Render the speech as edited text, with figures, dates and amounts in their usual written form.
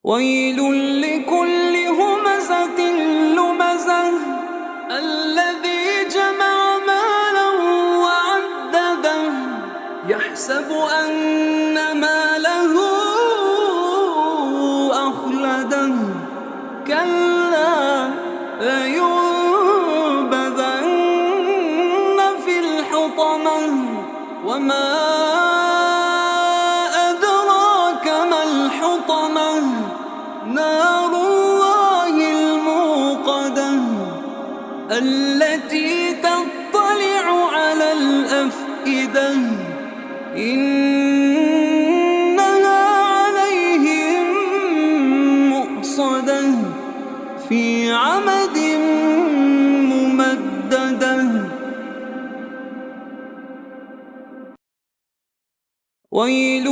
ويل لكل همزة لمزة الذي جمع مالا وعدده يحسب أن ماله أخلده كلا لينبذن في الحطمة وما أدراك ما الحطمة نار الله الموقدة التي تطلع على الأفئدة إنها عليهم مؤصدة في عمد ممددة. ويل